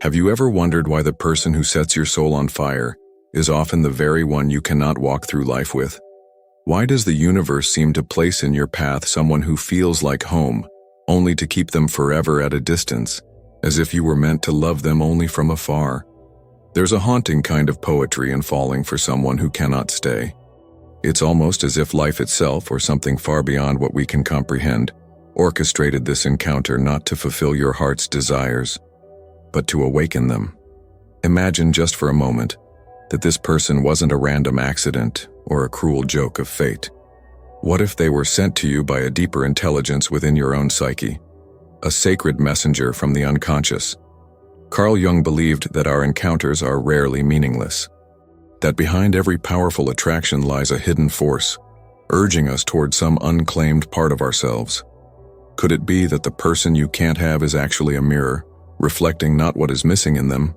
Have you ever wondered why the person who sets your soul on fire is often the very one you cannot walk through life with? Why does the universe seem to place in your path someone who feels like home, only to keep them forever at a distance, as if you were meant to love them only from afar? There's a haunting kind of poetry in falling for someone who cannot stay. It's almost as if life itself, or something far beyond what we can comprehend, orchestrated this encounter not to fulfill your heart's desires, but to awaken them. Imagine just for a moment that this person wasn't a random accident or a cruel joke of fate. What if they were sent to you by a deeper intelligence within your own psyche, a sacred messenger from the unconscious? Carl Jung believed that our encounters are rarely meaningless, that behind every powerful attraction lies a hidden force, urging us toward some unclaimed part of ourselves. Could it be that the person you can't have is actually a mirror, reflecting not what is missing in them,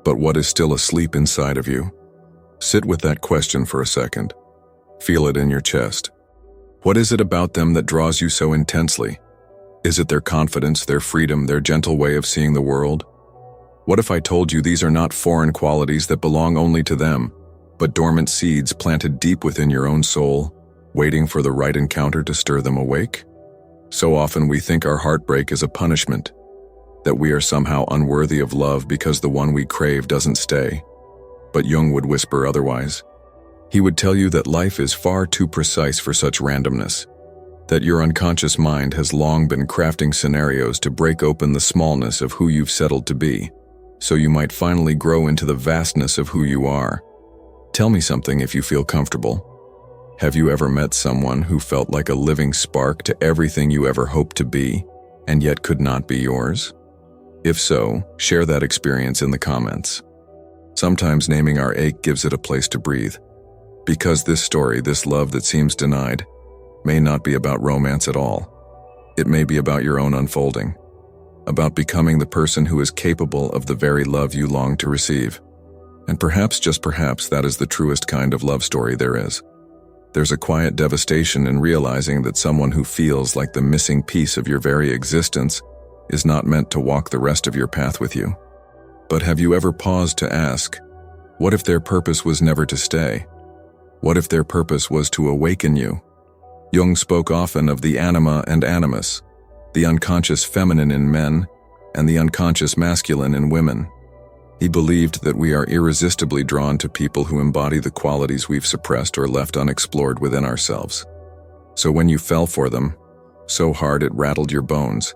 but what is still asleep inside of you? Sit with that question for a second. Feel it in your chest. What is it about them that draws you so intensely? Is it their confidence, their freedom, their gentle way of seeing the world? What if I told you these are not foreign qualities that belong only to them, but dormant seeds planted deep within your own soul, waiting for the right encounter to stir them awake? So often we think our heartbreak is a punishment, that we are somehow unworthy of love because the one we crave doesn't stay. But Jung would whisper otherwise. He would tell you that life is far too precise for such randomness, that your unconscious mind has long been crafting scenarios to break open the smallness of who you've settled to be, so you might finally grow into the vastness of who you are. Tell me something if you feel comfortable. Have you ever met someone who felt like a living spark to everything you ever hoped to be, and yet could not be yours? If so, share that experience in the comments. Sometimes naming our ache gives it a place to breathe. Because this story, this love that seems denied, may not be about romance at all. It may be about your own unfolding, about becoming the person who is capable of the very love you long to receive. And perhaps, just perhaps, that is the truest kind of love story there is. There's a quiet devastation in realizing that someone who feels like the missing piece of your very existence is not meant to walk the rest of your path with you. But have you ever paused to ask, what if their purpose was never to stay? What if their purpose was to awaken you? Jung spoke often of the anima and animus, the unconscious feminine in men and the unconscious masculine in women. He believed that we are irresistibly drawn to people who embody the qualities we've suppressed or left unexplored within ourselves. So when you fell for them, so hard it rattled your bones,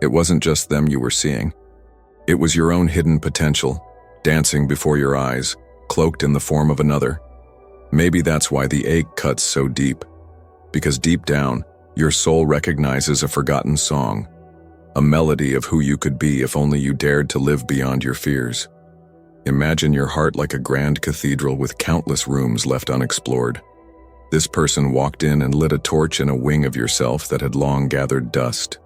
it wasn't just them you were seeing. It was your own hidden potential, dancing before your eyes, cloaked in the form of another. Maybe that's why the ache cuts so deep, because deep down, your soul recognizes a forgotten song, a melody of who you could be if only you dared to live beyond your fears. Imagine your heart like a grand cathedral with countless rooms left unexplored. This person walked in and lit a torch in a wing of yourself that had long gathered dust.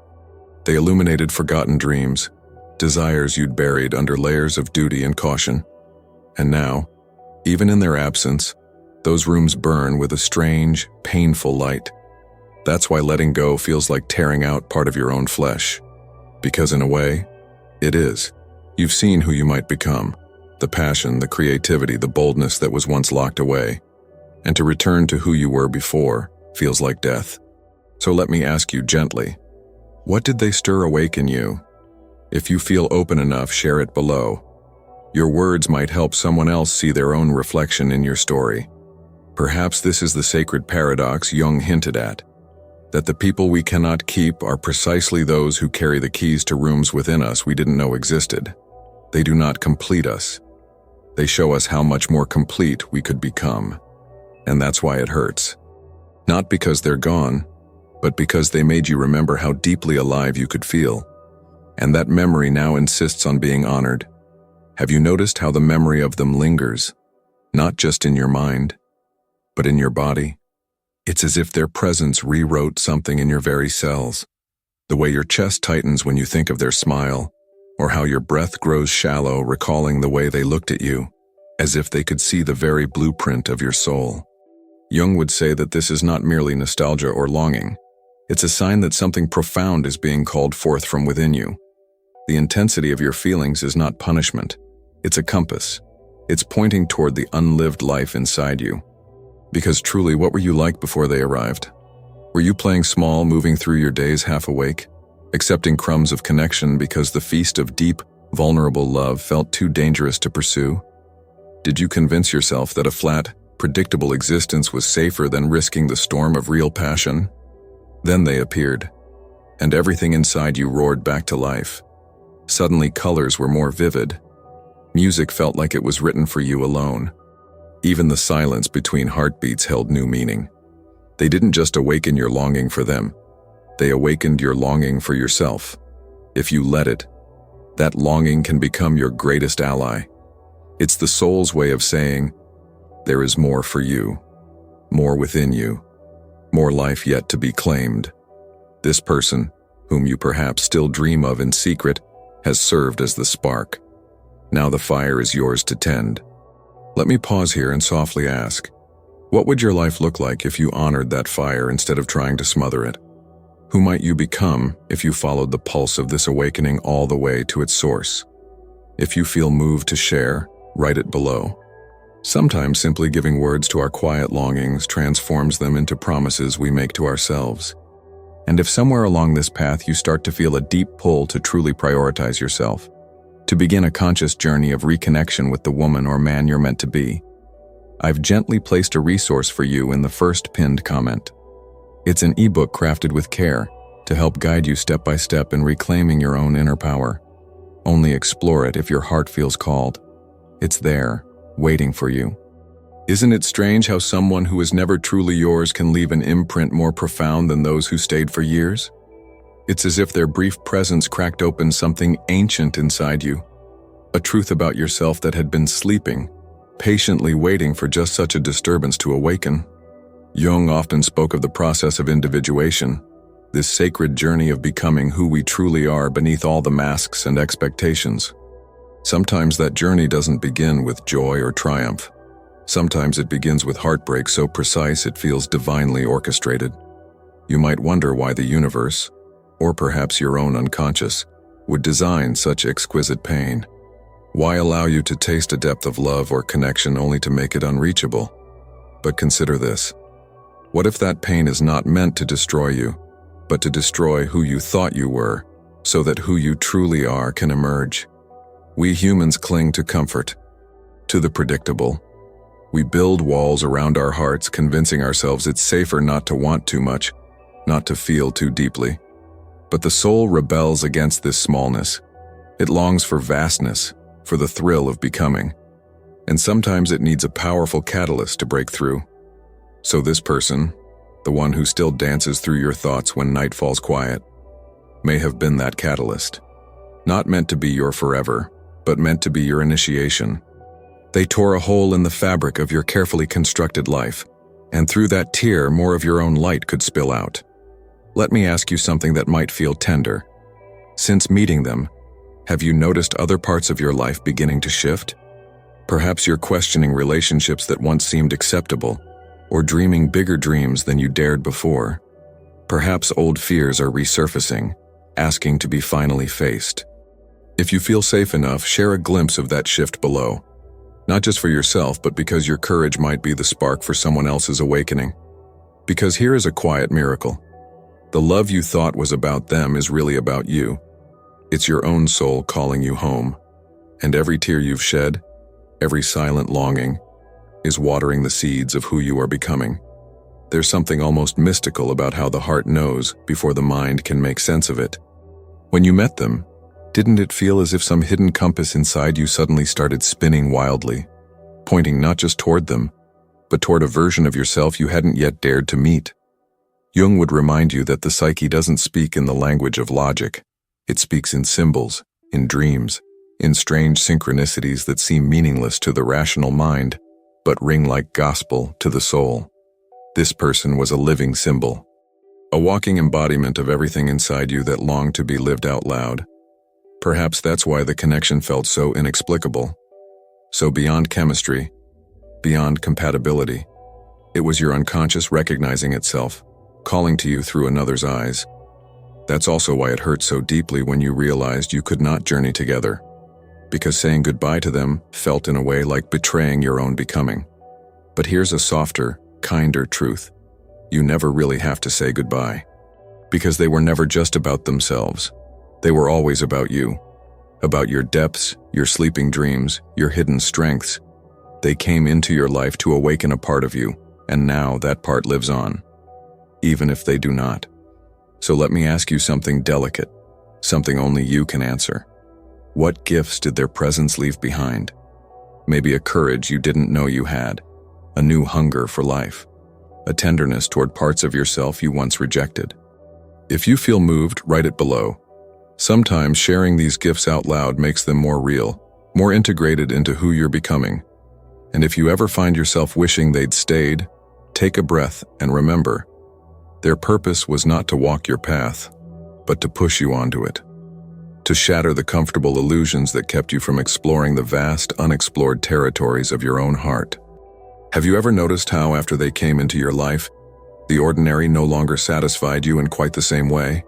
They illuminated forgotten dreams, desires you'd buried under layers of duty and caution. And now, even in their absence, those rooms burn with a strange, painful light. That's why letting go feels like tearing out part of your own flesh. Because in a way, it is. You've seen who you might become, the passion, the creativity, the boldness that was once locked away. And to return to who you were before feels like death. So let me ask you gently, what did they stir awake in you? If you feel open enough, share it below. Your words might help someone else see their own reflection in your story. Perhaps this is the sacred paradox Jung hinted at, that the people we cannot keep are precisely those who carry the keys to rooms within us we didn't know existed. They do not complete us. They show us how much more complete we could become. And that's why it hurts. Not because they're gone, but because they made you remember how deeply alive you could feel. And that memory now insists on being honored. Have you noticed how the memory of them lingers, not just in your mind, but in your body? It's as if their presence rewrote something in your very cells. The way your chest tightens when you think of their smile, or how your breath grows shallow recalling the way they looked at you, as if they could see the very blueprint of your soul. Jung would say that this is not merely nostalgia or longing. It's a sign that something profound is being called forth from within you. The intensity of your feelings is not punishment. It's a compass. It's pointing toward the unlived life inside you. Because truly, what were you like before they arrived? Were you playing small, moving through your days half awake, accepting crumbs of connection because the feast of deep, vulnerable love felt too dangerous to pursue? Did you convince yourself that a flat, predictable existence was safer than risking the storm of real passion? Then they appeared, and everything inside you roared back to life. Suddenly, colors were more vivid. Music felt like it was written for you alone. Even the silence between heartbeats held new meaning. They didn't just awaken your longing for them. They awakened your longing for yourself. If you let it, that longing can become your greatest ally. It's the soul's way of saying, there is more for you, more within you, more life yet to be claimed. This person, whom you perhaps still dream of in secret, has served as the spark. Now the fire is yours to tend. Let me pause here and softly ask, what would your life look like if you honored that fire instead of trying to smother it? Who might you become if you followed the pulse of this awakening all the way to its source? If you feel moved to share, write it below. Sometimes simply giving words to our quiet longings transforms them into promises we make to ourselves. And if somewhere along this path you start to feel a deep pull to truly prioritize yourself, to begin a conscious journey of reconnection with the woman or man you're meant to be, I've gently placed a resource for you in the first pinned comment. It's an ebook crafted with care to help guide you step by step in reclaiming your own inner power. Only explore it if your heart feels called. It's there, waiting for you. Isn't it strange how someone who is never truly yours can leave an imprint more profound than those who stayed for years? It's as if their brief presence cracked open something ancient inside you, a truth about yourself that had been sleeping, patiently waiting for just such a disturbance to awaken. Jung often spoke of the process of individuation, this sacred journey of becoming who we truly are beneath all the masks and expectations. Sometimes that journey doesn't begin with joy or triumph. Sometimes it begins with heartbreak so precise it feels divinely orchestrated. You might wonder why the universe, or perhaps your own unconscious, would design such exquisite pain. Why allow you to taste a depth of love or connection only to make it unreachable? But consider this. What if that pain is not meant to destroy you, but to destroy who you thought you were, so that who you truly are can emerge? We humans cling to comfort, to the predictable. We build walls around our hearts, convincing ourselves it's safer not to want too much, not to feel too deeply. But the soul rebels against this smallness. It longs for vastness, for the thrill of becoming. And sometimes it needs a powerful catalyst to break through. So this person, the one who still dances through your thoughts when night falls quiet, may have been that catalyst. Not meant to be your forever, but meant to be your initiation. They tore a hole in the fabric of your carefully constructed life, and through that tear more of your own light could spill out. Let me ask you something that might feel tender. Since meeting them, have you noticed other parts of your life beginning to shift? Perhaps you're questioning relationships that once seemed acceptable, or dreaming bigger dreams than you dared before. Perhaps old fears are resurfacing, asking to be finally faced. If you feel safe enough, share a glimpse of that shift below. Not just for yourself, but because your courage might be the spark for someone else's awakening. Because here is a quiet miracle. The love you thought was about them is really about you. It's your own soul calling you home. And every tear you've shed, every silent longing, is watering the seeds of who you are becoming. There's something almost mystical about how the heart knows before the mind can make sense of it. When you met them, didn't it feel as if some hidden compass inside you suddenly started spinning wildly, pointing not just toward them, but toward a version of yourself you hadn't yet dared to meet? Jung would remind you that the psyche doesn't speak in the language of logic. It speaks in symbols, in dreams, in strange synchronicities that seem meaningless to the rational mind, but ring like gospel to the soul. This person was a living symbol, a walking embodiment of everything inside you that longed to be lived out loud. Perhaps that's why the connection felt so inexplicable, so beyond chemistry, beyond compatibility. It was your unconscious recognizing itself, calling to you through another's eyes. That's also why it hurt so deeply when you realized you could not journey together, because saying goodbye to them felt in a way like betraying your own becoming. But here's a softer, kinder truth. You never really have to say goodbye, because they were never just about themselves. They were always about you, about your depths, your sleeping dreams, your hidden strengths. They came into your life to awaken a part of you, and now that part lives on, even if they do not. So let me ask you something delicate, something only you can answer. What gifts did their presence leave behind? Maybe a courage you didn't know you had, a new hunger for life, a tenderness toward parts of yourself you once rejected. If you feel moved, write it below. Sometimes sharing these gifts out loud makes them more real, more integrated into who you're becoming. And if you ever find yourself wishing they'd stayed, take a breath and remember, their purpose was not to walk your path, but to push you onto it, to shatter the comfortable illusions that kept you from exploring the vast, unexplored territories of your own heart. Have you ever noticed how, after they came into your life, the ordinary no longer satisfied you in quite the same way?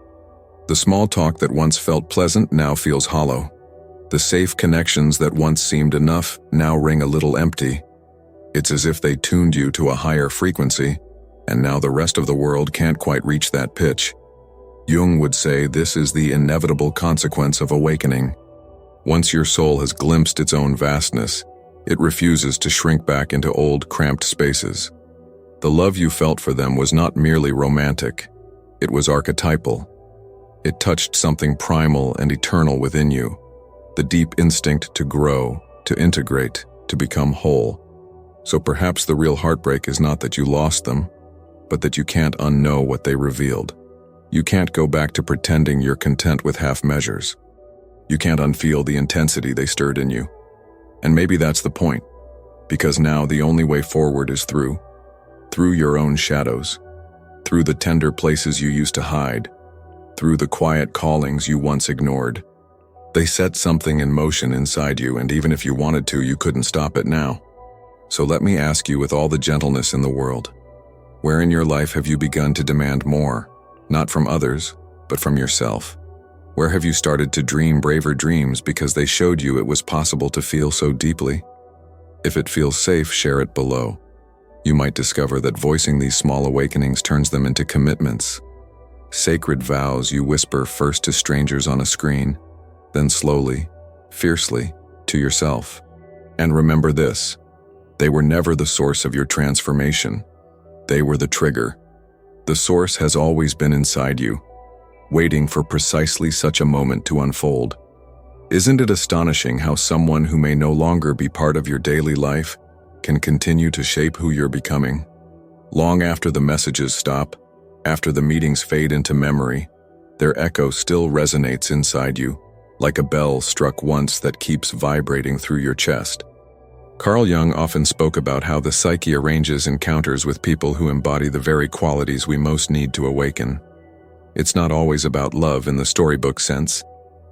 The small talk that once felt pleasant now feels hollow. The safe connections that once seemed enough now ring a little empty. It's as if they tuned you to a higher frequency, and now the rest of the world can't quite reach that pitch. Jung would say this is the inevitable consequence of awakening. Once your soul has glimpsed its own vastness, it refuses to shrink back into old, cramped spaces. The love you felt for them was not merely romantic, it was archetypal. It touched something primal and eternal within you, the deep instinct to grow, to integrate, to become whole. So perhaps the real heartbreak is not that you lost them, but that you can't unknow what they revealed. You can't go back to pretending you're content with half measures. You can't unfeel the intensity they stirred in you. And maybe that's the point, because now the only way forward is through your own shadows, through the tender places you used to hide, through the quiet callings you once ignored. They set something in motion inside you, and even if you wanted to, you couldn't stop it now. So let me ask you with all the gentleness in the world, where in your life have you begun to demand more, not from others, but from yourself? Where have you started to dream braver dreams because they showed you it was possible to feel so deeply? If it feels safe, share it below. You might discover that voicing these small awakenings turns them into commitments. Sacred vows you whisper first to strangers on a screen, then slowly, fiercely, to yourself. And remember this, they were never the source of your transformation. They were the trigger. The source has always been inside you, waiting for precisely such a moment to unfold. Isn't it astonishing how someone who may no longer be part of your daily life can continue to shape who you're becoming? Long after the messages stop, after the meetings fade into memory, their echo still resonates inside you, like a bell struck once that keeps vibrating through your chest. Carl Jung often spoke about how the psyche arranges encounters with people who embody the very qualities we most need to awaken. It's not always about love in the storybook sense.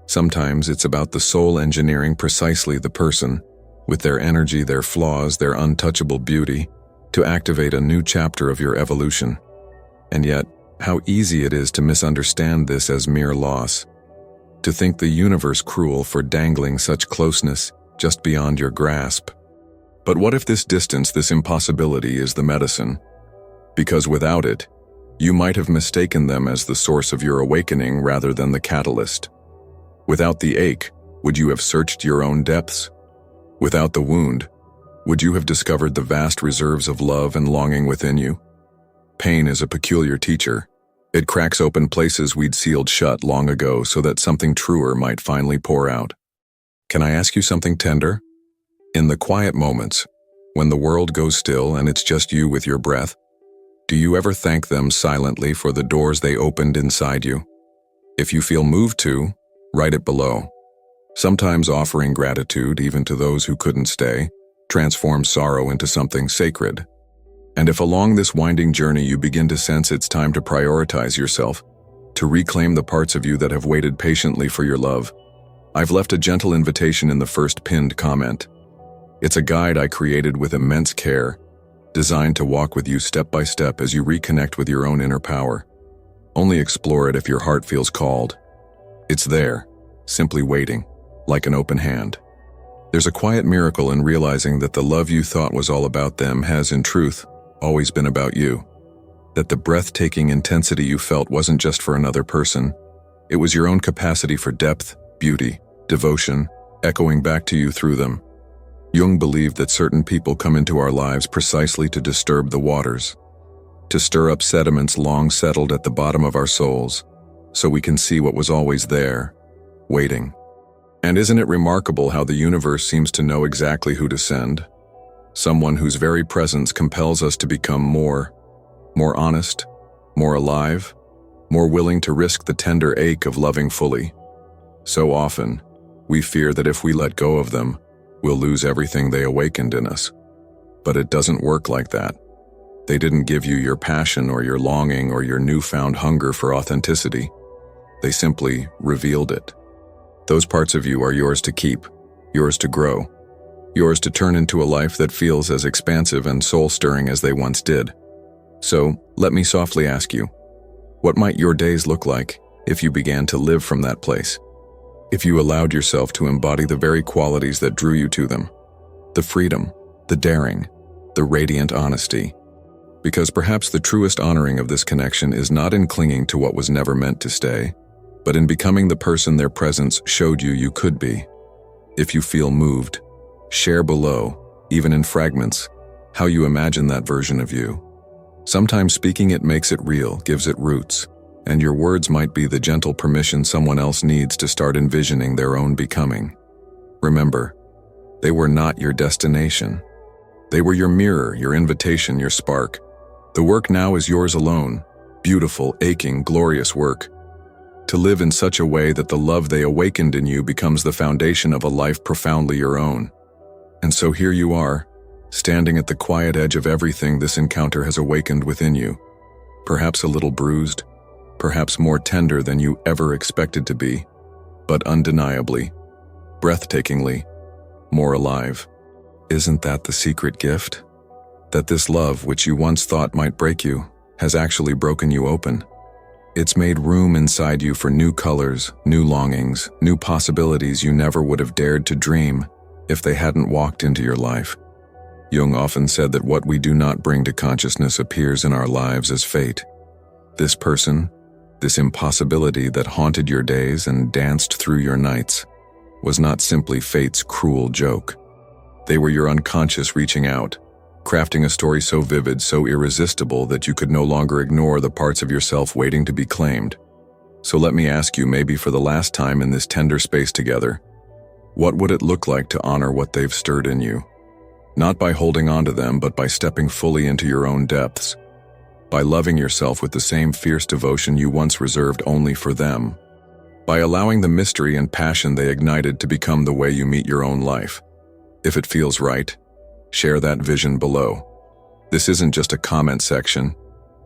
Sometimes it's about the soul engineering precisely the person, with their energy, their flaws, their untouchable beauty, to activate a new chapter of your evolution. And yet, how easy it is to misunderstand this as mere loss, to think the universe cruel for dangling such closeness just beyond your grasp. But what if this distance, this impossibility, is the medicine? Because without it, you might have mistaken them as the source of your awakening rather than the catalyst. Without the ache, would you have searched your own depths? Without the wound, would you have discovered the vast reserves of love and longing within you? Pain is a peculiar teacher. It cracks open places we'd sealed shut long ago so that something truer might finally pour out. Can I ask you something tender? In the quiet moments, when the world goes still and it's just you with your breath, do you ever thank them silently for the doors they opened inside you? If you feel moved to, write it below. Sometimes offering gratitude, even to those who couldn't stay, transforms sorrow into something sacred. And if along this winding journey you begin to sense it's time to prioritize yourself, to reclaim the parts of you that have waited patiently for your love, I've left a gentle invitation in the first pinned comment. It's a guide I created with immense care, designed to walk with you step by step as you reconnect with your own inner power. Only explore it if your heart feels called. It's there, simply waiting, like an open hand. There's a quiet miracle in realizing that the love you thought was all about them has, in truth, always been about you. That the breathtaking intensity you felt wasn't just for another person. It was your own capacity for depth, beauty, devotion, echoing back to you through them. Jung believed that certain people come into our lives precisely to disturb the waters, to stir up sediments long settled at the bottom of our souls, so we can see what was always there, waiting. And isn't it remarkable how the universe seems to know exactly who to send? Someone whose very presence compels us to become more honest, more alive, more willing to risk the tender ache of loving fully. So often, we fear that if we let go of them, we'll lose everything they awakened in us. But it doesn't work like that. They didn't give you your passion or your longing or your newfound hunger for authenticity. They simply revealed it. Those parts of you are yours to keep, yours to grow, yours to turn into a life that feels as expansive and soul-stirring as they once did. So, let me softly ask you, what might your days look like if you began to live from that place? If you allowed yourself to embody the very qualities that drew you to them, the freedom, the daring, the radiant honesty. Because perhaps the truest honoring of this connection is not in clinging to what was never meant to stay, but in becoming the person their presence showed you could be. If you feel moved, share below, even in fragments, how you imagine that version of you. Sometimes speaking it makes it real, gives it roots, and your words might be the gentle permission someone else needs to start envisioning their own becoming. Remember, they were not your destination. They were your mirror, your invitation, your spark. The work now is yours alone, beautiful, aching, glorious work. To live in such a way that the love they awakened in you becomes the foundation of a life profoundly your own. And so here you are, standing at the quiet edge of everything this encounter has awakened within you. Perhaps a little bruised, perhaps more tender than you ever expected to be, but undeniably, breathtakingly, more alive. Isn't that the secret gift? That this love, which you once thought might break you, has actually broken you open. It's made room inside you for new colors, new longings, new possibilities you never would have dared to dream if they hadn't walked into your life. Jung often said that what we do not bring to consciousness appears in our lives as fate. This person, this impossibility that haunted your days and danced through your nights, was not simply fate's cruel joke. They were your unconscious reaching out, crafting a story so vivid, so irresistible that you could no longer ignore the parts of yourself waiting to be claimed. So let me ask you, maybe for the last time in this tender space together, what would it look like to honor what they've stirred in you? Not by holding on to them, but by stepping fully into your own depths. By loving yourself with the same fierce devotion you once reserved only for them. By allowing the mystery and passion they ignited to become the way you meet your own life. If it feels right, share that vision below. This isn't just a comment section,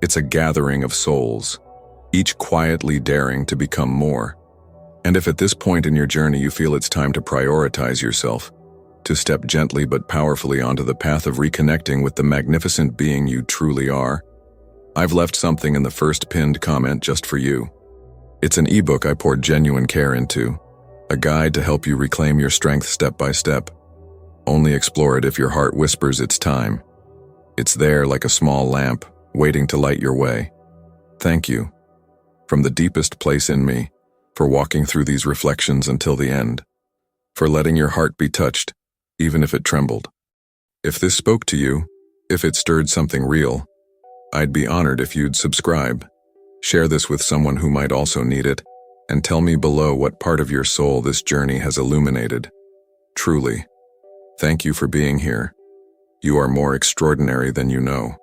it's a gathering of souls, each quietly daring to become more. And if at this point in your journey you feel it's time to prioritize yourself, to step gently but powerfully onto the path of reconnecting with the magnificent being you truly are, I've left something in the first pinned comment just for you. It's an ebook I poured genuine care into, a guide to help you reclaim your strength step by step. Only explore it if your heart whispers it's time. It's there like a small lamp, waiting to light your way. Thank you, from the deepest place in me, for walking through these reflections until the end, for letting your heart be touched, even if it trembled. If this spoke to you, if it stirred something real, I'd be honored if you'd subscribe. Share this with someone who might also need it, and tell me below what part of your soul this journey has illuminated. Truly, thank you for being here. You are more extraordinary than you know.